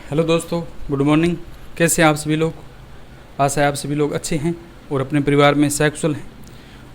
Hello दोस्तों, good morning. कैसे हैं आप सभी लोग? आशा है आप सभी लोग अच्छे हैं और अपने परिवार में सकुशल हैं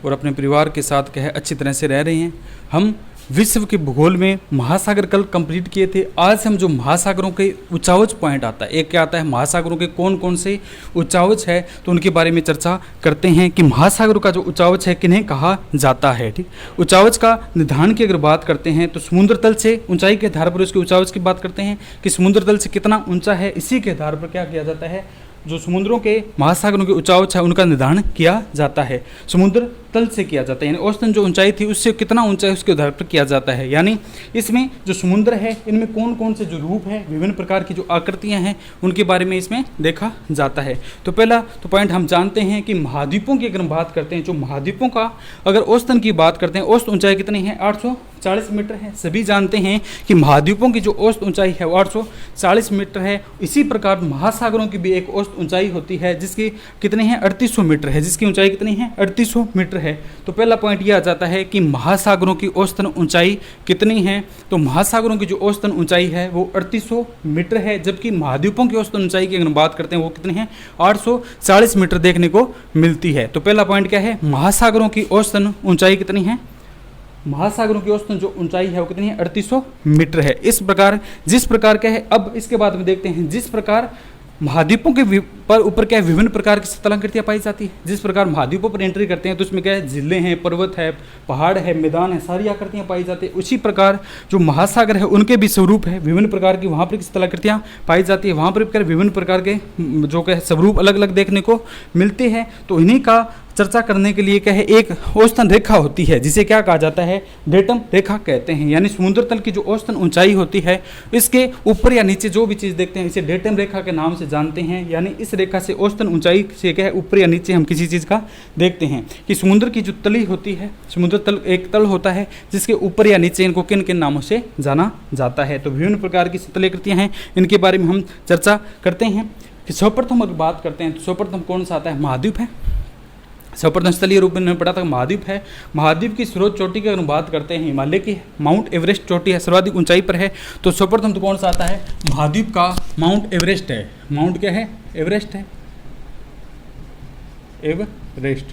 और अपने परिवार के साथ कहे अच्छी तरह से रह रहे हैं। हम विश्व के भूगोल में महासागर कल कंप्लीट किए थे। आज हम जो महासागरों के उच्चावच पॉइंट आता है, एक क्या आता है महासागरों के कौन कौन से उच्चावच है, तो उनके बारे में चर्चा करते हैं कि महासागरों का जो उच्चावच है किन्हें कहा जाता है। ठीक, उच्चावच का निर्धारण की अगर बात करते हैं तो समुद्र तल से ऊंचाई के आधार पर उसके उच्चावच की बात करते हैं कि समुद्र तल से कितना ऊंचा है, इसी के आधार पर क्या किया जाता है, जो समुद्रों के महासागरों के उच्चावच है उनका निर्धारण किया जाता है। समुद्र तल से किया जाता है, यानी औसतन जो ऊंचाई थी उससे कितना ऊंचा है उसके आधार पर किया जाता है। यानी इसमें जो समुद्र है इनमें कौन कौन से जो रूप है, विभिन्न प्रकार की जो आकृतियां हैं उनके बारे में इसमें देखा जाता है। तो पहला तो पॉइंट हम जानते हैं कि महाद्वीपों की अगर हम बात करते हैं, जो महाद्वीपों का अगर औसतन की बात करते हैं, औसत ऊंचाई कितनी है, 840 मीटर है। सभी जानते हैं कि महाद्वीपों की जो औसत ऊंचाई है वो 840 मीटर है। इसी प्रकार महासागरों की भी एक औसत ऊंचाई होती है जिसकी कितनी है, 3800 मीटर है, जिसकी ऊंचाई कितनी है, 3800 मीटर है। तो पहला पॉइंट यह आ जाता है कि महासागरों की औसतन ऊंचाई कितनी है। तो महासागरों की जो औसतन ऊंचाई है वो 3800 मीटर है, जबकि महाद्वीपों की औसतन ऊंचाई की अगर बात करते हैं वो कितनी है, 840 मीटर देखने को मिलती है। तो पहला पॉइंट क्या है, महासागरों की औसतन ऊंचाई कितनी है, महासागरों की औसतन जो ऊंचाई है वो कितनी है, 3800 मीटर है। इस प्रकार जिस प्रकार क्या है, अब इसके बाद में देखते हैं जिस प्रकार महाद्वीपों के पर ऊपर क्या है, विभिन्न प्रकार की स्थलाकृतियाँ पाई जाती है। जिस प्रकार महाद्वीपों पर एंट्री करते हैं तो उसमें क्या है, झीलें हैं, पर्वत है, पहाड़ है, मैदान है, सारी आकृतियाँ पाई जाती है। उसी प्रकार जो महासागर है उनके भी स्वरूप है, विभिन्न प्रकार की वहाँ पर स्थलाकृतियाँ पाई जाती है। वहाँ पर क्या विभिन्न प्रकार के जो क्या है स्वरूप अलग अलग देखने को मिलते हैं। तो इन्हीं का चर्चा करने के लिए क्या है, एक औसतन रेखा होती है जिसे क्या कहा जाता है, डेटम रेखा कहते हैं। यानी समुद्र तल की जो औसतन ऊंचाई होती है इसके ऊपर या नीचे जो भी चीज़ देखते हैं इसे डेटम रेखा के नाम से जानते हैं। यानी इस रेखा से औसतन ऊंचाई से क्या है, ऊपर या नीचे हम किसी चीज़ का देखते हैं कि समुद्र की जो तली होती है, समुद्र तल एक तल होता है जिसके ऊपर या नीचे इनको किन किन नामों से जाना जाता है। तो विभिन्न प्रकार की स्थलाकृतियाँ हैं, इनके बारे में हम चर्चा करते हैं। कि सर्वप्रथम अगर बात करते हैं तो सर्वप्रथम कौन सा आता है, महाद्वीप है। सर्वप्रथम स्थलीय रूप में पढ़ा था महाद्वीप है। महाद्वीप की सर्वोच्च चोटी की अगर बात करते हैं, हिमालय की माउंट एवरेस्ट चोटी है, सर्वाधिक ऊंचाई पर है। तो सर्वप्रथम तो कौन सा आता है, महाद्वीप का माउंट एवरेस्ट है। माउंट क्या है, एवरेस्ट है, एवरेस्ट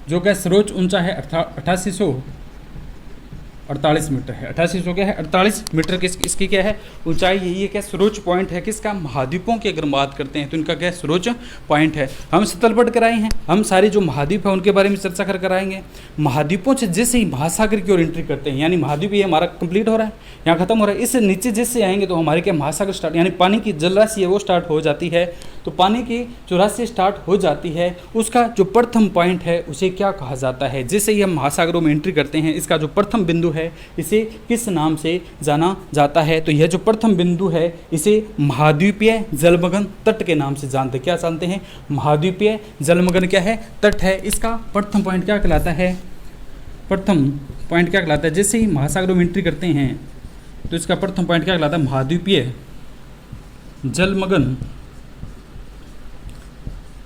जो क्या सर्वोच्च ऊंचा है 8848 मीटर है। 8800 क्या है, 48 मीटर की इसकी क्या है ऊंचाई, यही क्या सर्वोच्च पॉइंट है किसका, महाद्वीपों की अगर बात करते हैं तो इनका क्या सर्वोच्च पॉइंट है। हम स्थलपट कराए हैं, हम सारे जो महाद्वीप है उनके बारे में चर्चा कर कराएंगे। महाद्वीपों से जैसे ही महासागर की ओर एंट्री करते हैं, यानी महाद्वीप ये हमारा कंप्लीट हो रहा है, यहाँ खत्म हो रहा है, इससे नीचे जैसे आएंगे तो हमारे क्या महासागर स्टार्ट, यानी पानी की जल राशि है वो स्टार्ट हो जाती है। तो पानी की जो राशि स्टार्ट हो जाती है उसका जो प्रथम पॉइंट है उसे क्या कहा जाता है। जैसे ही हम महासागरों में एंट्री करते हैं इसका जो प्रथम बिंदु है इसे किस नाम से जाना जाता है, तो यह जो प्रथम बिंदु है इसे महाद्वीपीय जलमग्न तट के नाम से जानते हैं। क्या जानते हैं, महाद्वीपीय जलमग्न क्या है, तट है। इसका प्रथम पॉइंट क्या कहलाता है, प्रथम पॉइंट क्या कहलाता है, जैसे ही महासागरों में एंट्री करते हैं तो इसका प्रथम पॉइंट क्या कहलाता है, महाद्वीपीय जलमग्न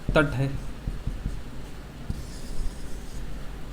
तट है।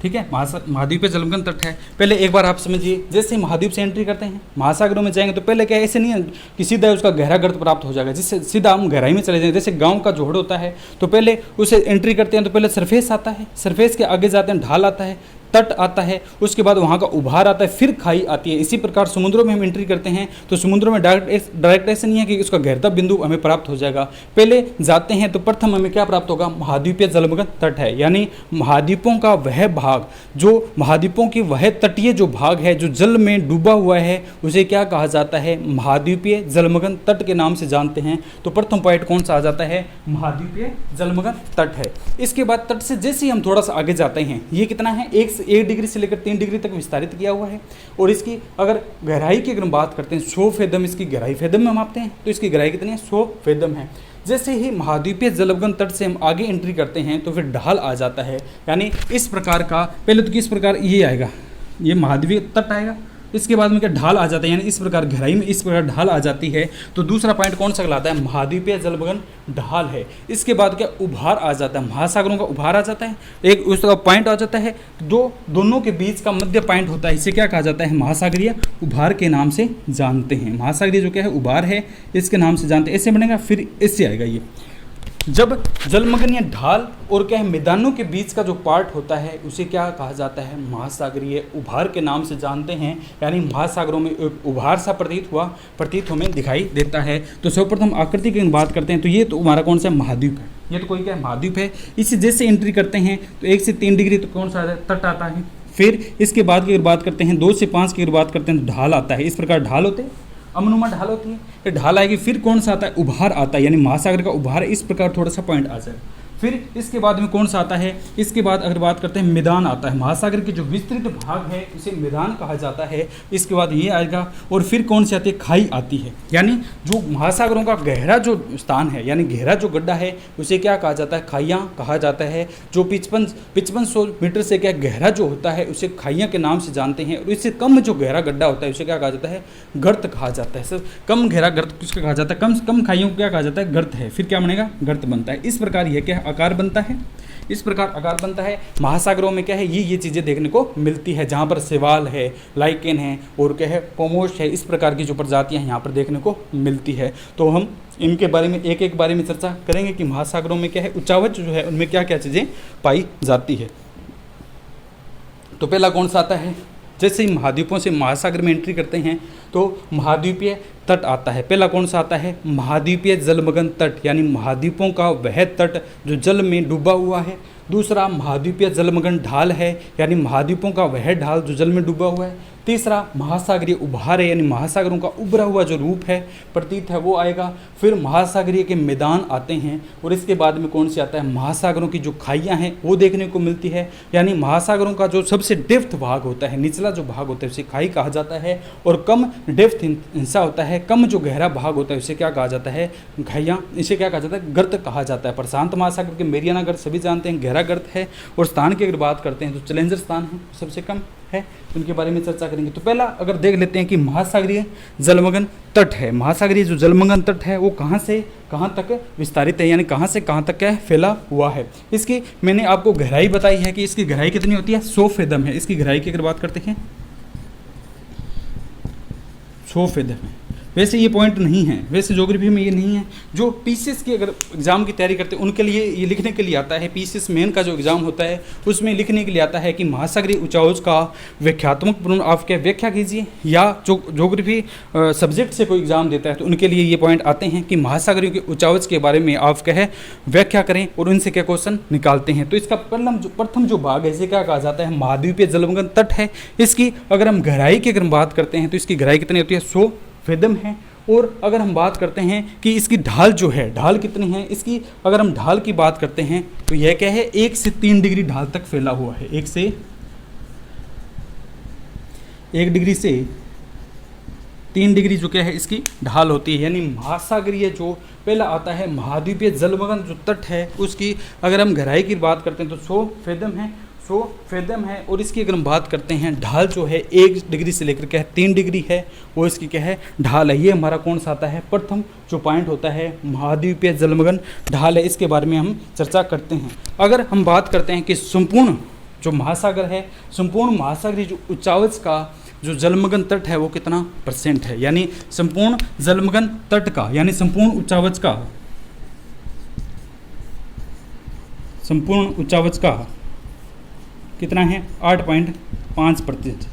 ठीक है, महाद्वीपीय जलमग्न तट है। पहले एक बार आप समझिए, जैसे महाद्वीप से एंट्री करते हैं महासागरों में जाएंगे तो पहले क्या ऐसे नहीं है कि सीधा उसका गहरा गर्त प्राप्त हो जाएगा, जिससे सीधा हम गहराई में चले जाएंगे। जैसे गांव का जोड़ होता है तो पहले उसे एंट्री करते हैं तो पहले सरफेस आता है, सरफेस के आगे जाते हैं ढाल आता है, तट आता है, उसके बाद वहाँ का उभार आता है, फिर खाई आती है। इसी प्रकार समुद्रों में हम एंट्री करते हैं तो समुद्रों में डायरेक्ट ऐसे नहीं है कि उसका गहरता बिंदु हमें प्राप्त हो जाएगा। पहले जाते हैं तो प्रथम हमें क्या प्राप्त होगा, महाद्वीपीय जलमग्न तट है। यानी महाद्वीपों का वह भाग, जो महाद्वीपों की वह तटीय जो भाग है जो जल में डूबा हुआ है उसे क्या कहा जाता है, महाद्वीपीय जलमग्न तट के नाम से जानते हैं। तो प्रथम पॉइंट कौन सा आ जाता है, महाद्वीपीय जलमग्न तट है। इसके बाद तट से जैसे ही हम थोड़ा सा आगे जाते हैं, ये कितना है, 1 डिग्री से लेकर 3 डिग्री तक विस्तारित किया हुआ है। और इसकी अगर गहराई की अगर हम बात करते हैं, 100 फेदम इसकी गहराई फेदम में मापते हैं, तो इसकी गहराई कितनी है, 100 फेदम है। जैसे ही महाद्वीपीय जलमग्न तट से हम आगे एंट्री करते हैं तो फिर ढाल आ जाता है। यानी इस प्रकार का, पहले तो किस प्रकार ये आएगा, ये महाद्वीपीय तट आएगा, इसके बाद में क्या ढाल आ जाता है, यानी इस प्रकार गहराई में इस प्रकार ढाल आ जाती है। तो दूसरा पॉइंट कौन सा कहलाता है, महाद्वीपीय जलमग्न ढाल है। इसके बाद क्या उभार आ जाता है, महासागरों का उभार आ जाता है, एक उसका पॉइंट आ जाता है, दोनों के बीच का मध्य पॉइंट होता है, इसे क्या कहा जाता है, महासागरीय उभार के नाम से जानते हैं। महासागरीय जो क्या है उभार है, इसके नाम से जानते हैं। ऐसे बनेगा, फिर इससे आएगा ये जब जलमग्न या ढाल और क्या है मैदानों के बीच का जो पार्ट होता है उसे क्या कहा जाता है, महासागरीय उभार के नाम से जानते हैं। यानी महासागरों में एक उभार सा प्रतीत हमें दिखाई देता है। तो सर्वप्रथम आकृति की बात करते हैं तो ये तो हमारा कौन सा महाद्वीप है, ये तो कोई क्या है महाद्वीप है। इसी जैसे एंट्री करते हैं तो 1 से 3 डिग्री तो कौन सा तट आता है। फिर इसके बाद की अगर बात करते हैं 2 से 5 की अगर बात करते हैं तो ढाल आता है। इस प्रकार ढाल होते हैं, अमनुमा ढाल होती है, ये ढाल आएगी। फिर कौन सा आता है, उभार आता है, यानी महासागर का उभार। इस प्रकार थोड़ा सा पॉइंट आ जाए। फिर इसके बाद में कौन सा आता है, इसके बाद अगर बात करते हैं मैदान आता है। महासागर के जो विस्तृत भाग है उसे मैदान कहा जाता है। इसके बाद ये आएगा और फिर कौन सी आती है, खाई आती है। यानी जो महासागरों का गहरा जो स्थान है, यानी गहरा जो गड्ढा है उसे क्या कहा जाता है, खाइयाँ कहा जाता है। जो 5500 मीटर से क्या गहरा जो होता है उसे खाइयाँ के नाम से जानते हैं। और इससे कम जो गहरा गड्ढा होता है उसे क्या कहा जाता है, गर्त कहा जाता है। सर कम गहरा गर्त किसका कहा जाता है, कम खाइयों को क्या कहा जाता है, गर्त है। फिर क्या बनेगा, गर्त बनता है। इस प्रकार यह क्या आकार बनता है, इस प्रकार आकार बनता है। महासागरों में क्या है, ये चीज़ें देखने को मिलती है, जहाँ पर सेवाल है, लाइकेन है और क्या है पोमोश है, इस प्रकार की जो प्रजातियाँ हैं यहाँ पर देखने को मिलती है। तो हम इनके बारे में एक एक बारे में चर्चा करेंगे कि महासागरों में क्या है, उच्चावच जो है उनमें क्या क्या चीज़ें पाई जाती है। तो पहला कौन सा आता है, जैसे ही महाद्वीपों से महासागर में एंट्री करते हैं तो महाद्वीपीय तट आता है। पहला कौन सा आता है, महाद्वीपीय जलमग्न तट, यानी महाद्वीपों का वह तट जो जल में डूबा हुआ है। दूसरा महाद्वीपीय जलमग्न ढाल है, यानी महाद्वीपों का वह ढाल जो जल में डूबा हुआ है। तीसरा महासागरीय उभार है, यानी महासागरों का उभरा हुआ जो रूप है प्रतीत है वो आएगा। फिर महासागरीय के मैदान आते हैं और इसके बाद में कौन से आता है, महासागरों की जो खाइयाँ हैं वो देखने को मिलती है। यानी महासागरों का जो सबसे डेप्थ भाग होता है, निचला जो भाग होता है उसे खाई कहा जाता है। और कम डेप्थ हिस्सा होता है, कम जो गहरा भाग होता है उसे क्या कहा जाता है, खाइयाँ, इसे क्या कहा जाता है, गर्त कहा जाता है। प्रशांत महासागर के मेरियाना गर्त सभी जानते हैं गहरा गर्त है। और स्थान की अगर बात करते हैं तो चैलेंजर स्थान है, सबसे कम है, उनके बारे में चर्चा करेंगे। तो पहला अगर देख लेते हैं कि महासागरीय जलमग्न तट है। महासागरीय जो जलमग्न तट है वो कहाँ से कहाँ तक विस्तारित है, यानी कहाँ से कहाँ तक क्या है, फैला हुआ है। इसकी मैंने आपको गहराई बताई है कि इसकी गहराई कितनी होती है, 100 फेदम है। इसकी गहराई की अगर बात करते हैं 100 फेदम है। वैसे ये पॉइंट नहीं है, वैसे ज्योग्राफी में ये नहीं है। जो पीसीएस की अगर एग्जाम की तैयारी करते हैं उनके लिए ये लिखने के लिए आता है। पीसीएस मेन का जो एग्जाम होता है उसमें लिखने के लिए आता है कि महासागरीय उच्चावच का व्याख्यात्मक आप क्या व्याख्या कीजिए, या जो ज्योग्राफी सब्जेक्ट से कोई एग्जाम देता है तो उनके लिए ये पॉइंट आते हैं कि महासागरीय के उच्चावच के बारे में आप क्या है व्याख्या करें और उनसे क्या क्वेश्चन निकालते हैं। तो इसका प्रथम जो भाग है इसे क्या कहा जाता है, महाद्वीपीय जलमग्न तट है। इसकी अगर हम गहराई की अगर बात करते हैं तो इसकी गहराई कितनी होती है, 100 फेदम है। और अगर हम बात करते हैं कि इसकी ढाल जो है, ढाल कितनी है इसकी, अगर हम ढाल की बात करते हैं तो यह क्या है, 1 से 3 डिग्री ढाल तक फैला हुआ है। 1 डिग्री से 3 डिग्री जो क्या है इसकी ढाल होती है। यानी महासागरीय जो पहला आता है महाद्वीपीय जलमग्न जो तट है उसकी अगर हम गहराई की बात करते हैं तो 100 फेदम है, 100 फेदम है। और इसकी अगर हम बात करते हैं ढाल जो है 1 डिग्री से लेकर क्या है 3 डिग्री है वो इसकी क्या है ढाल है। ये हमारा कौन सा आता है, प्रथम जो पॉइंट होता है महाद्वीपीय जलमग्न ढाल है। इसके बारे में हम चर्चा करते हैं। अगर हम बात करते हैं कि संपूर्ण जो महासागर है, संपूर्ण महासागरीय जो उच्चावच का जो जलमग्न तट है वो कितना % है, यानी संपूर्ण जलमग्न तट का, यानी संपूर्ण उच्चावच का, संपूर्ण उच्चावच का कितना है, 8.5%।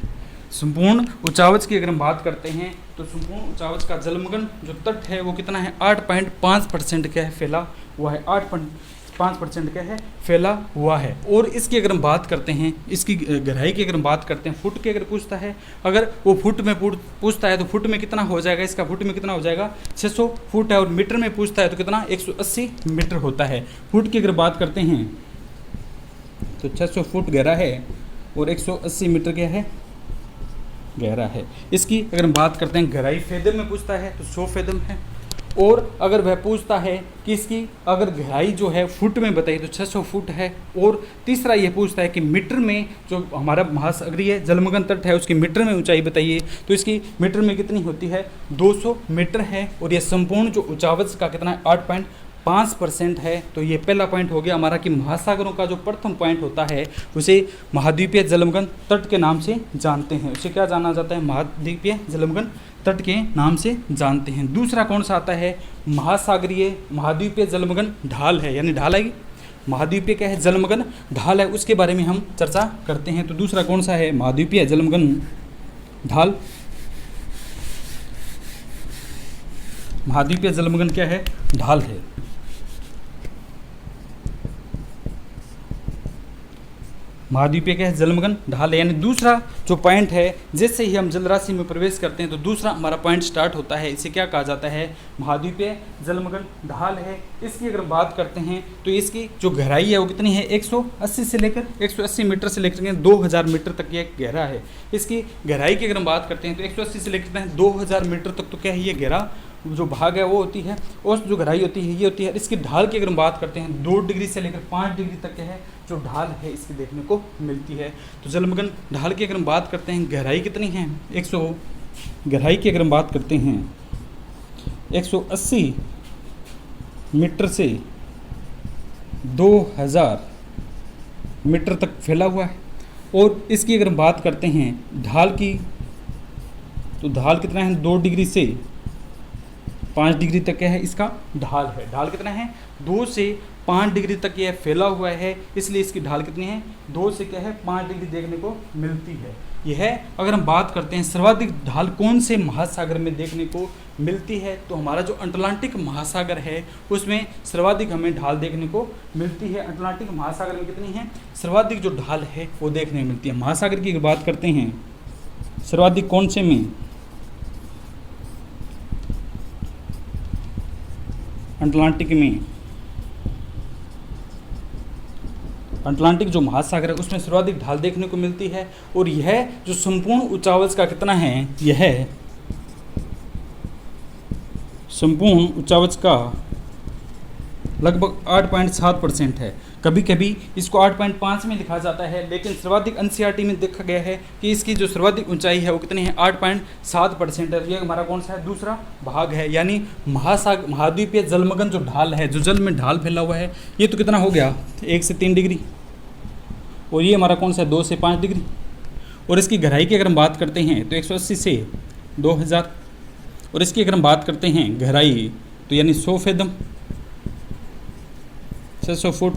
संपूर्ण उच्चावच की अगर हम बात करते हैं तो संपूर्ण उच्चावच का जलमग्न जो तट है वो कितना है, 8.5% क्या है फैला हुआ है, 8.5% क्या है फैला हुआ है। और इसकी अगर हम बात करते हैं, इसकी गहराई की अगर हम बात करते हैं, फुट की अगर पूछता है, अगर वो फुट में पूछता है तो फुट में कितना हो जाएगा, इसका फुट में कितना हो जाएगा 600 फुट है। और मीटर में पूछता है तो कितना 180 मीटर होता है। फुट की अगर बात करते हैं तो 600 फुट गहरा है और 180 मीटर क्या है गहरा है। इसकी अगर हम बात करते हैं गहराई फेदम में पूछता है तो 100 फेदम है। और अगर वह पूछता है कि इसकी अगर गहराई जो है फुट में बताइए तो 600 फुट है। और तीसरा ये पूछता है कि मीटर में जो हमारा महासागरीय जलमग्न तट है उसकी मीटर में ऊंचाई बताइए, तो इसकी मीटर में कितनी होती है 200 मीटर है। और ये संपूर्ण जो ऊंचावच का कितना है 8.5% है। तो ये पहला पॉइंट हो गया हमारा कि महासागरों का जो प्रथम पॉइंट होता है उसे महाद्वीपीय जलमग्न तट के नाम से जानते हैं। उसे क्या जाना जाता है, महाद्वीपीय जलमग्न तट के नाम से जानते हैं। दूसरा कौन सा आता है, महासागरीय महाद्वीपीय जलमग्न ढाल है, यानी ढाल है महाद्वीपीय क्या है जलमग्न ढाल है, उसके बारे में हम चर्चा करते हैं। तो दूसरा कौन सा है, महाद्वीपीय जलमग्न ढाल। महाद्वीपीय जलमग्न क्या है, ढाल है। महाद्वीपीय क्या है जलमग्न ढाल है। यानी दूसरा जो पॉइंट है, जैसे ही हम जलराशि में प्रवेश करते हैं तो दूसरा हमारा पॉइंट स्टार्ट होता है। इसे क्या कहा जाता है, महाद्वीपीय जलमग्न ढाल है। इसकी अगर बात करते हैं तो इसकी जो गहराई है वो कितनी है 180 से लेकर 180 मीटर से लेकर 2000 मीटर तक ये गहरा है। इसकी गहराई की अगर हम बात करते हैं तो 180 से लेकर 2000 मीटर तक तो क्या है ये गहरा जो भाग है वो होती है, और जो गहराई होती है ये होती है। इसकी ढाल की अगर हम बात करते हैं 2 डिग्री से लेकर 5 डिग्री तक है जो ढाल है इसकी देखने को मिलती है। तो जलमग्न ढाल की अगर हम बात करते हैं गहराई कितनी है गहराई की अगर हम बात करते हैं 180 मीटर से 2000 मीटर तक फैला हुआ है। और इसकी अगर हम बात करते हैं ढाल की, तो ढाल कितना है 2 डिग्री से 5 डिग्री तक क्या है इसका ढाल है। ढाल कितना है 2 से 5 डिग्री तक यह फैला हुआ है, इसलिए इसकी ढाल कितनी है 2 से क्या है 5 डिग्री देखने को मिलती है। यह अगर हम बात करते हैं सर्वाधिक ढाल कौन से महासागर में देखने को मिलती है, तो हमारा जो अटलांटिक महासागर है उसमें सर्वाधिक हमें ढाल देखने को मिलती है। अटलांटिक महासागर में कितनी है सर्वाधिक जो ढाल है वो देखने को मिलती है। महासागर की अगर बात करते हैं सर्वाधिक कौन से में, अटलांटिक में। अटलांटिक जो महासागर है उसमें सर्वाधिक ढाल देखने को मिलती है। और यह जो संपूर्ण ऊंचावच का कितना है, यह संपूर्ण ऊंचावच का लगभग 8.7% है। कभी कभी इसको 8.5 में लिखा जाता है, लेकिन सर्वाधिक एनसीईआरटी में देखा गया है कि इसकी जो सर्वाधिक ऊंचाई है वो कितनी है 8.7% है। ये हमारा कौन सा है दूसरा भाग है। यानी महाद्वीपीय जलमग्न जो ढाल है, जो जल में ढाल फैला हुआ है, ये तो कितना हो गया 1 से 3 डिग्री, और ये हमारा कौन सा है 2 से 5 डिग्री। और इसकी गहराई की अगर हम बात करते हैं तो 180 से 2000, और इसकी अगर हम बात करते हैं गहराई तो यानी 100 फेदम 600 फुट,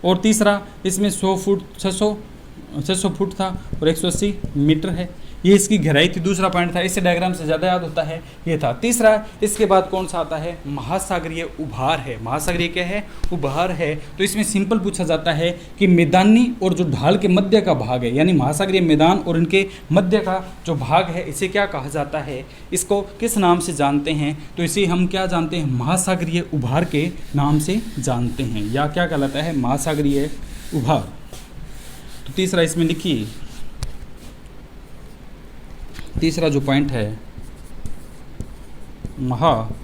और तीसरा इसमें 100 फुट 600 फुट था और 180 मीटर है। ये इसकी गहराई थी, दूसरा पॉइंट था। इससे डायग्राम से ज़्यादा याद होता है, ये था। तीसरा इसके बाद कौन सा आता है, महासागरीय उभार है। महासागरीय क्या है, उभार है। तो इसमें सिंपल पूछा जाता है कि मैदानी और जो ढाल के मध्य का भाग है, यानी महासागरीय मैदान और इनके मध्य का जो भाग है, इसे क्या कहा जाता है, इसको किस नाम से जानते हैं, तो इसे हम क्या जानते हैं, महासागरीय उभार के नाम से जानते हैं, या क्या कहलाता है, महासागरीय उभार। तो तीसरा इसमें लिखिए, तीसरा जो पॉइंट है महासागरीय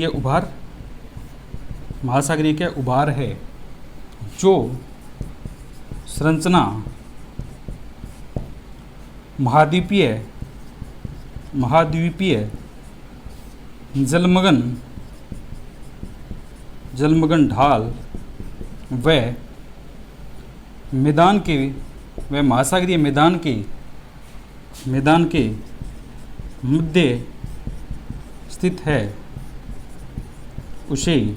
उभार। महासागरीय क्या उभार है, जो संरचना महाद्वीपीय जलमग्न ढाल व मैदान के व महासागरीय मैदान के मध्य स्थित है, उसे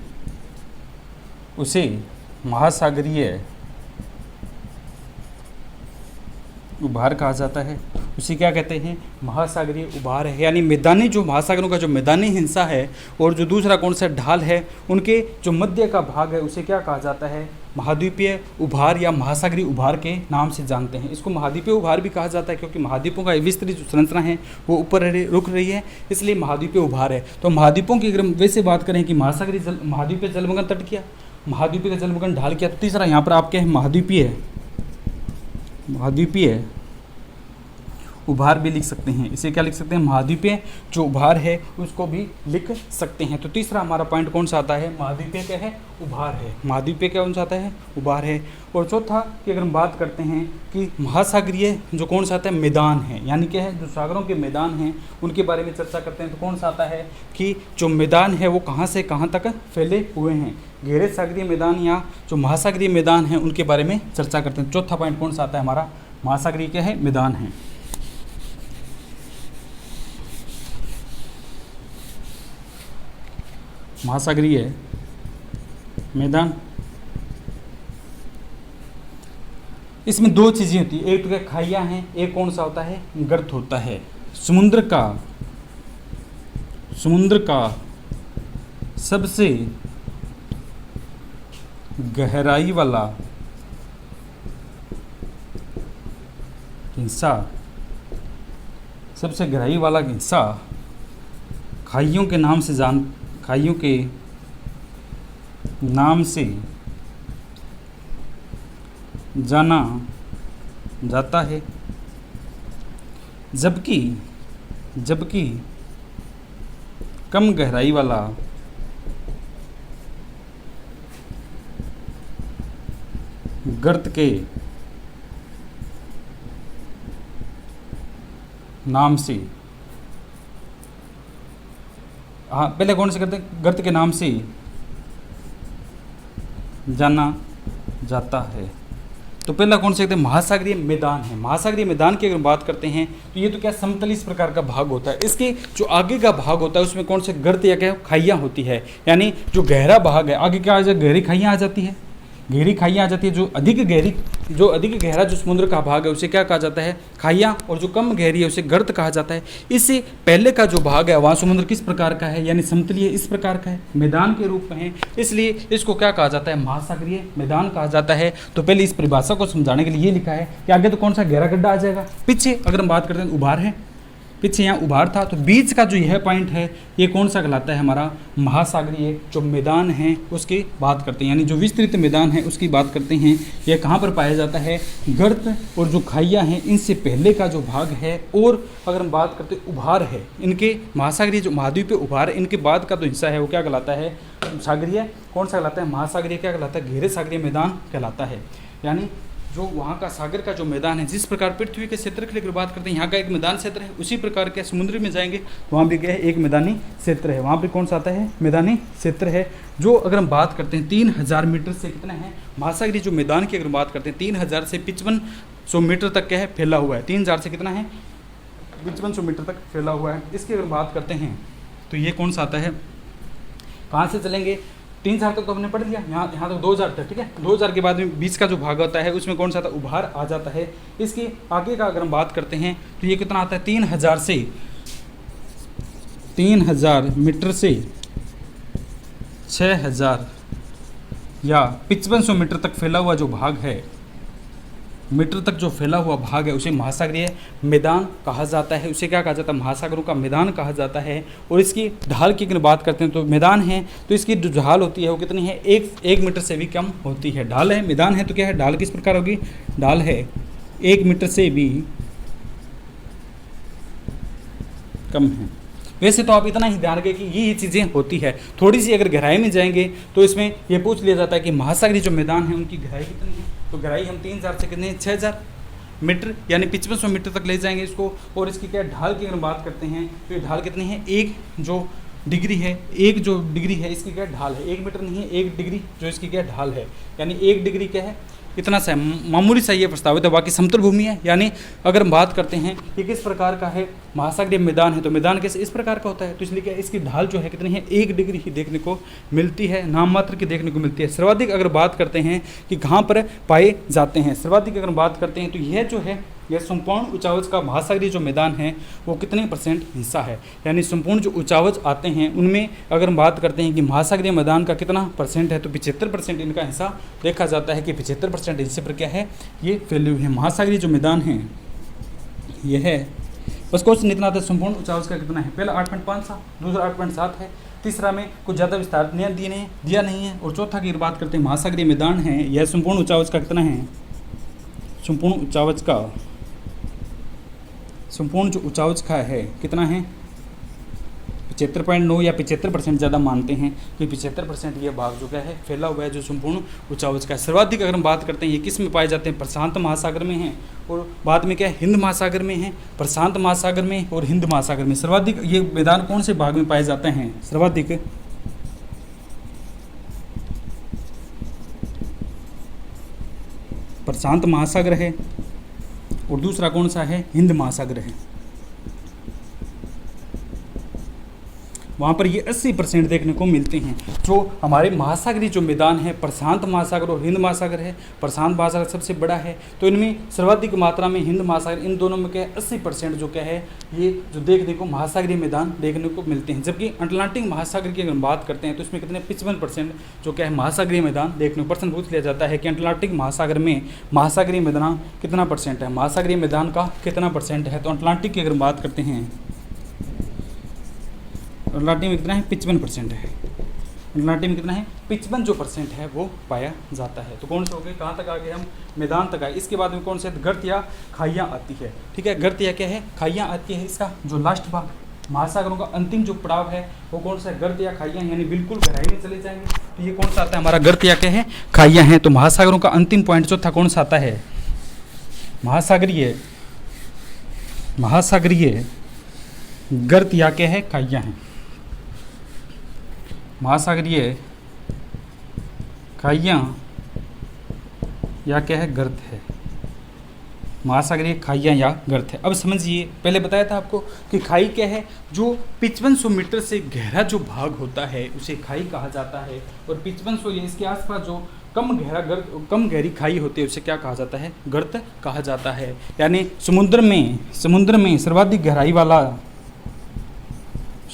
महासागरीय उभार कहा जाता है। उसे क्या कहते हैं, महासागरीय उभार है। यानी मैदानी जो महासागरों का जो मैदानी हिस्सा है और जो दूसरा कौन सा ढाल है, उनके जो मध्य का भाग है उसे क्या कहा जाता है, महाद्वीपीय उभार या महासागरीय उभार के नाम से जानते हैं। इसको महाद्वीपीय उभार भी कहा जाता है, क्योंकि महाद्वीपों का विस्तृत जो संरचना है वो ऊपर रुक रही है, इसलिए महाद्वीपीय उभार है। तो महाद्वीपों की अगर वैसे बात करें कि महाद्वीपीय जलमग्न तट किया, महाद्वीपीय का जलमग्न ढाल किया, तो तीसरा यहाँ पर आपके महाद्वीपीय उभार भी लिख सकते हैं। इसे क्या लिख सकते हैं, महाद्वीपीय जो उभार है उसको भी लिख सकते हैं। तो तीसरा हमारा पॉइंट कौन सा आता है, महाद्वीपीय क्या है, उभार है। महाद्वीपीय क्या कौन सा आता है, उभार है। और चौथा कि अगर हम बात करते हैं कि महासागरीय जो कौन सा आता है, मैदान है, यानी क्या है जो सागरों के मैदान हैं उनके बारे में चर्चा करते हैं। तो कौन सा आता है कि जो मैदान है वो कहाँ से कहाँ तक फैले हुए हैं, गहरे सागरीय मैदान या जो महासागरीय मैदान हैं उनके बारे में चर्चा करते हैं। चौथा पॉइंट कौन सा आता है हमारा, महासागरीय क्या है, मैदान है। महासागरीय मैदान, इसमें दो चीज़ें होती है, एक तो क्या खाइयाँ हैं, एक कौन सा होता है, गर्त होता है। समुद्र का सबसे गहराई वाला हिस्सा, सबसे गहराई वाला हिस्सा खाइयों के नाम से जाना जाता है, जबकि कम गहराई वाला गर्त के नाम से, हाँ पहले कौन से करते हैं, गर्त के नाम से जाना जाता है। तो पहला कौन से कहते हैं, महासागरीय मैदान है। महासागरीय मैदान की अगर बात करते हैं तो ये तो क्या समतल इस प्रकार का भाग होता है, इसके जो आगे का भाग होता है उसमें कौन से गर्त या क्या खाइयाँ होती है, यानी जो गहरा भाग है आगे क्या आ जाए, गहरी खाइयाँ आ जाती है, गहरी खाइयाँ आ जाती है। जो अधिक गहरा जो समुद्र का भाग है उसे क्या कहा जाता है, खाइयाँ, और जो कम गहरी है उसे गर्त कहा जाता है। इससे पहले का जो भाग है वहाँ समुद्र किस प्रकार का है, यानी समतलीय इस प्रकार का है, मैदान के रूप में है, इसलिए इसको क्या कहा जाता है, महासागरीय मैदान कहा जाता है। तो पहले इस परिभाषा को समझाने के लिए ये लिखा है कि आगे तो कौन सा गहरा गड्ढा आ जाएगा, पीछे अगर हम बात करते हैं उभार है, पीछे यहाँ उभार था, तो बीच का जो यह पॉइंट है ये कौन सा कहलाता है, हमारा महासागरीय जो मैदान है उसकी बात करते हैं, यानी जो विस्तृत मैदान है उसकी बात करते हैं। यह कहाँ पर पाया जाता है, गर्त और जो खाइयाँ हैं इनसे पहले का जो भाग है, और अगर हम बात करते हैं उभार है, इनके महासागरीय जो महाद्वीपीय उभार है इनके बाद का जो हिस्सा है वो क्या कहलाता है, सागरीय कौन सा कहलाता है, महासागरीय क्या कहलाता है, गहरे सागरीय मैदान कहलाता है। यानी जो वहाँ का सागर का जो मैदान है, जिस प्रकार पृथ्वी के क्षेत्र की बात करते हैं यहाँ का एक मैदान क्षेत्र है, उसी प्रकार के समुद्र में जाएंगे तो वहाँ भी क्या है, एक मैदानी क्षेत्र है, वहाँ पे कौन सा आता है, मैदानी क्षेत्र है। जो अगर हम बात करते हैं 3000 मीटर से कितना है, महासागरीय जो मैदान की अगर बात करते हैं 3000 से 5500 मीटर तक क्या है, फैला हुआ है, 3000 से कितना है, 5500 मीटर तक फैला हुआ है। इसकी अगर बात करते हैं तो ये कौन सा आता है, कहाँ से चलेंगे, 3000 तक तो हमने पढ़ लिया, यहाँ तक 2000 तक, ठीक है। 2000 के बाद में बीच का जो भाग होता है उसमें कौन सा था, उभार आ जाता है। इसके आगे का अगर हम बात करते हैं तो ये कितना आता है, 3000 मीटर से 6000 या 5500 मीटर तक फैला हुआ जो भाग है, मीटर तक जो फैला हुआ भाग है उसे महासागरीय मैदान कहा जाता है। उसे क्या कहा जाता है, महासागरों का मैदान कहा जाता है। और इसकी ढाल की अगर बात करते हैं तो मैदान है तो इसकी जो ढाल होती है वो कितनी है, एक मीटर से भी कम होती है। ढाल है, मैदान है तो क्या है, ढाल किस प्रकार होगी, ढाल है 1 मीटर से भी कम है। वैसे तो आप इतना ही ध्यान रखें कि ये चीज़ें होती है। थोड़ी सी अगर गहराई में जाएंगे तो इसमें ये पूछ लिया जाता है कि महासागरीय जो मैदान है उनकी गहराई कितनी है, तो गहराई हम 3000 से कितने 6000 मीटर यानी 5500 मीटर तक ले जाएंगे इसको। और इसकी क्या ढाल की अगर बात करते हैं तो ये ढाल कितनी है, एक जो डिग्री है, एक जो डिग्री है इसकी क्या ढाल है, 1 मीटर नहीं है, 1 डिग्री जो इसकी क्या ढाल है, यानी 1 डिग्री क्या है, इतना सा मामूली सा ये प्रस्तावित है, बाकी समतल भूमि है। यानी अगर हम बात करते हैं ये किस प्रकार का है, महासागरीय मैदान है तो मैदान कैसे इस प्रकार का होता है, तो इसलिए क्या इसकी ढाल जो है कितनी है, 1 डिग्री ही देखने को मिलती है, नाम मात्र की देखने को मिलती है। सर्वाधिक अगर बात करते हैं कि कहाँ पर पाए जाते हैं, सर्वाधिक अगर बात करते हैं तो यह जो है यह संपूर्ण उचावच का महासागरीय जो मैदान है वो कितने % हिस्सा है, यानी संपूर्ण जो उचावच आते हैं उनमें अगर हम बात करते हैं कि महासागरीय मैदान का कितना % है तो 75% इनका हिस्सा देखा जाता है कि 75% हिस्से पर क्या है, ये फैले हुए हैं। महासागरीय जो मैदान है यह है, बस क्वेश्चन इतना था, संपूर्ण उचावच का कितना है, पहला 8.5 था, दूसरा 8.7 है, तीसरा में कुछ ज़्यादा विस्तार दिया नहीं है, और चौथा की बात करते हैं महासागरीय मैदान है यह संपूर्ण उचावच का कितना है, संपूर्ण उचावच का संपूर्ण जो उचाउच का है कितना है 75.9 या 75% ज़्यादा मानते हैं कि 75% ये भाग जो क्या है फैला हुआ है जो संपूर्ण उचाउच का है। सर्वाधिक अगर हम बात करते हैं ये किस में पाए जाते हैं, प्रशांत महासागर में हैं, और बाद में क्या है हिंद महासागर में है, प्रशांत महासागर में और हिंद महासागर में। सर्वाधिक ये मैदान कौन से भाग में पाए जाते हैं, सर्वाधिक प्रशांत महासागर है, और दूसरा कौन सा है हिंद महासागर है। वहाँ पर ये 80% देखने को मिलते हैं। जो हमारे महासागरीय जो मैदान है प्रशांत महासागर और हिंद महासागर है, प्रशांत महासागर सबसे बड़ा है, तो इनमें सर्वाधिक मात्रा में हिंद महासागर, इन दोनों में क्या है 80% जो क्या है ये जो देखने को महासागरीय मैदान देखने को मिलते हैं। जबकि अटलांटिक महासागर की अगर हम बात करते हैं तो इसमें कितने 55% जो क्या है महासागरीय मैदान देखने को, प्रश्न पूछ लिया जाता है कि अटलांटिक महासागर में महासागरीय मैदान कितना % है, महासागरीय मैदान का कितना % है। तो अटलांटिक की अगर हम बात करते हैं अटलांटिक में कितना है 55% है, अटलांटिक में कितना है 55% है वो पाया जाता है। तो कौन से हो गए, कहाँ तक आ गए हम, मैदान तक आए। इसके बाद में कौन से गर्त या खाइयाँ आती है, ठीक है, गर्त या क्या है खाइयाँ आती है। इसका जो लास्ट भाग महासागरों का अंतिम जो पड़ाव है वो कौन सा है, गर्त या खाइयाँ, यानी बिल्कुल गहराई में चले जाएंगे तो ये कौन सा आता है हमारा गर्त या क्या है खाइयाँ हैं। तो महासागरों का अंतिम पॉइंट जो था कौन सा आता है महासागरीय, महासागरीय गर्त या क्या है खाइयाँ हैं, महासागरीय खाइयाँ या क्या है गर्त है, महासागरीय खाइयाँ या गर्त है। अब समझिए, पहले बताया था आपको कि खाई क्या है, जो 5500 मीटर से गहरा जो भाग होता है उसे खाई कहा जाता है, और 5500 या इसके आसपास जो कम गहरा गर्त, कम गहरी खाई होती है उसे क्या कहा जाता है गर्त कहा जाता है। यानी समुद्र में सर्वाधिक गहराई वाला,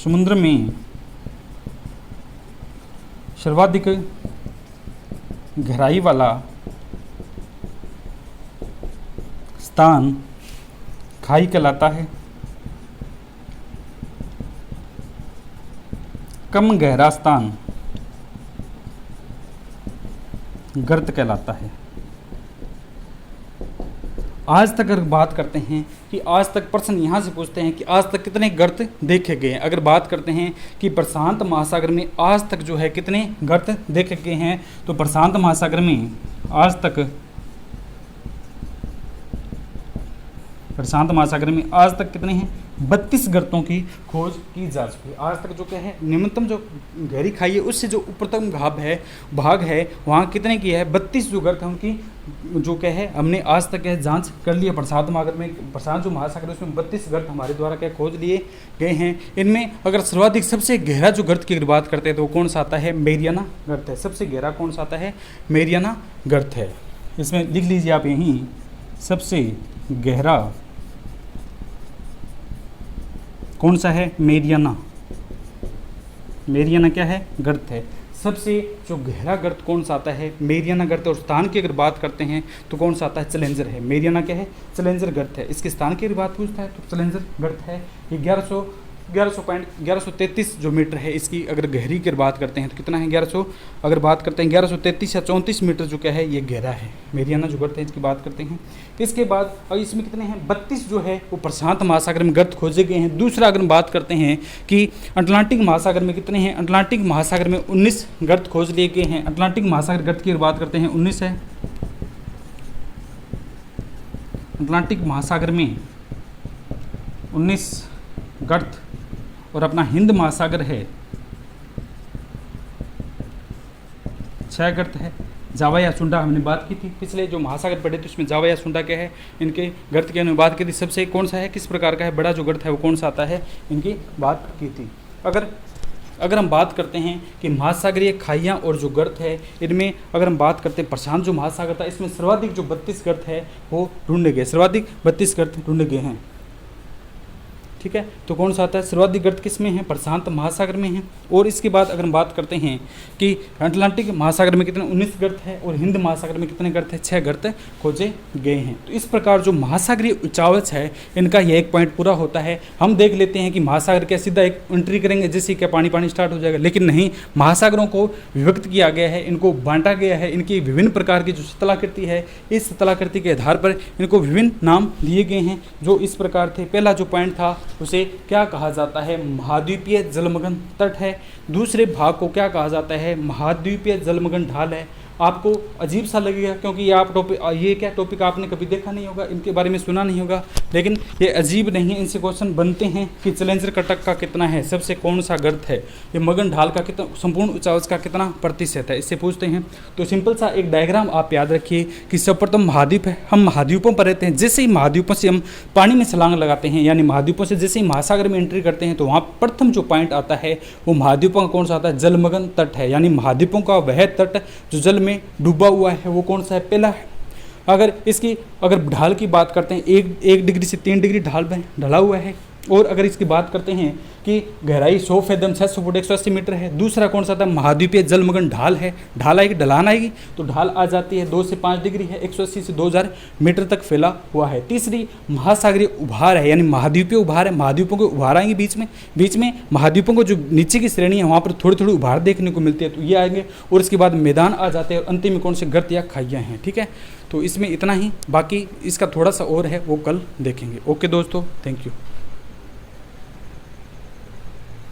समुद्र में सर्वाधिक गहराई वाला स्थान खाई कहलाता है, कम गहरा स्थान गर्त कहलाता है। आज तक अगर बात करते हैं कि आज तक प्रश्न यहाँ से पूछते हैं कि आज तक कितने गर्त देखे गए हैं। अगर बात करते हैं कि प्रशांत महासागर में आज तक जो है कितने गर्त देखे गए हैं, तो प्रशांत महासागर में आज तक, प्रशांत महासागर में आज तक कितने हैं 32 गर्तों की खोज की जा चुकी है। आज तक जो क्या है न्यूनतम जो गहरी खाई है उससे जो ऊपरतम भाग है वहाँ कितने की है 32 जो गर्त है उनकी जो क्या है हमने आज तक है जांच कर लिया। प्रशांत महासागर में, प्रशांत जो महासागर है उसमें 32 गर्त हमारे द्वारा क्या खोज लिए गए हैं। इनमें अगर सर्वाधिक सबसे गहरा जो गर्त की अगर बात करते हैं तो कौन सा आता है मेरियाना गर्त है। सबसे गहरा कौन सा आता है मेरियाना गर्त है। इसमें लिख लीजिए आप यहीं, सबसे गहरा कौन सा है मेरियाना, मेरियाना क्या है गर्त है। सबसे जो गहरा गर्त कौन सा आता है मेरियाना गर्त। और स्थान की अगर बात करते हैं तो कौन सा आता है चैलेंजर है। मेरियाना क्या है चैलेंजर गर्त है। इसके स्थान की अगर बात पूछता है तो चैलेंजर गर्त है। ये 1133 जो मीटर है इसकी अगर गहरी की बात करते हैं तो कितना है 1100, अगर बात करते हैं 1133 या 34 मीटर जो क्या है ये गहरा है मेरियाना जो गर्त है इसकी बात करते हैं। इसके बाद और इसमें कितने हैं 32 जो है वो प्रशांत महासागर में गर्त खोजे गए हैं। दूसरा अगर हम बात करते हैं कि अटलांटिक महासागर में कितने हैं, अटलांटिक महासागर में 19 गर्त खोज लिए गए हैं। अटलांटिक महासागर गर्त की बात करते हैं 19 है। अटलांटिक महासागर में 19 गर्त, और अपना हिंद महासागर है 6 गर्त है। जावा या सुंडा हमने बात की थी पिछले जो महासागर पढ़े थे उसमें जावा या सुंडा क्या है इनके गर्त की हमने बात की थी। सबसे कौन सा है किस प्रकार का है बड़ा जो गर्त है वो कौन सा आता है इनकी बात की थी। अगर हम बात करते हैं कि महासागरीय खाइयाँ और जो गर्त है इनमें अगर हम बात करते हैं प्रशांत जो महासागर था इसमें सर्वाधिक जो 32 गर्त है वो ढूंढे गए, सर्वाधिक 32 गर्त ढूंढे गए हैं। ठीक है। तो कौन सा आता है, सर्वाधिक गर्त किस में है, प्रशांत महासागर में है। और इसके बाद अगर हम बात करते हैं कि अटलांटिक महासागर में कितने 19 गर्त है और हिंद महासागर में कितने गर्त है, 6 गर्त खोजे गए हैं। तो इस प्रकार जो महासागरीय उच्चावच है इनका यह एक पॉइंट पूरा होता है। हम देख लेते हैं कि महासागर क्या सीधा एक एंट्री करेंगे जैसे क्या पानी पानी स्टार्ट हो जाएगा, लेकिन नहीं, महासागरों को विभक्त किया गया है, इनको बांटा गया है, इनकी विभिन्न प्रकार की जो स्थलाकृति है इस स्थलाकृति के आधार पर इनको विभिन्न नाम दिए गए हैं जो इस प्रकार थे। पहला जो पॉइंट था उसे क्या कहा जाता है, महाद्वीपीय जलमग्न तट है। दूसरे भाग को क्या कहा जाता है, महाद्वीपीय जलमग्न ढाल है। आपको अजीब सा लगेगा क्योंकि ये क्या टॉपिक आपने कभी देखा नहीं होगा, इनके बारे में सुना नहीं होगा, लेकिन ये अजीब नहीं है। इनसे क्वेश्चन बनते हैं कि चैलेंजर कटक का कितना है, सबसे कौन सा गर्त है, ये मगन ढाल का कितना, संपूर्ण उच्चावच का कितना प्रतिशत है, इससे पूछते हैं। तो सिंपल सा एक डायग्राम आप याद रखिए कि सर्वप्रथम महाद्वीप है, हम महाद्वीपों पर रहते हैं। जैसे ही महाद्वीपों से हम पानी में छलांग लगाते हैं, यानी महाद्वीपों से जैसे ही महासागर में एंट्री करते हैं, तो वहाँ प्रथम जो पॉइंट आता है वो महाद्वीपों का कौन सा आता है, जलमग्न तट है। यानी महाद्वीपों का वह तट जो जल में डूबा हुआ है वो कौन सा है, पहला है। अगर ढाल की बात करते हैं, 1 डिग्री से 3 डिग्री ढाल में ढला हुआ है। और अगर इसकी बात करते हैं कि गहराई 100 फीट 600 फुट 180 मीटर है। दूसरा कौन सा था, महाद्वीपीय जलमग्न ढाल है। ढाल आएगी, ढलान आएगी तो ढाल आ जाती है 2 से 5 डिग्री है, 180 से 2000 मीटर तक फैला हुआ है। तीसरी महासागरीय उभार है, यानी महाद्वीपीय उभार है। महाद्वीपों के उभार आएंगे बीच में महाद्वीपों को जो नीचे की श्रेणी है वहाँ पर थोड़ी थोड़ी उभार देखने को मिलती है, तो ये आएंगे। और इसके बाद मैदान आ जाते हैं और अंतिम में कौन से गर्त या खाइयाँ हैं। ठीक है, तो इसमें इतना ही, बाकी इसका थोड़ा सा और है वो कल देखेंगे। ओके दोस्तों, थैंक यू।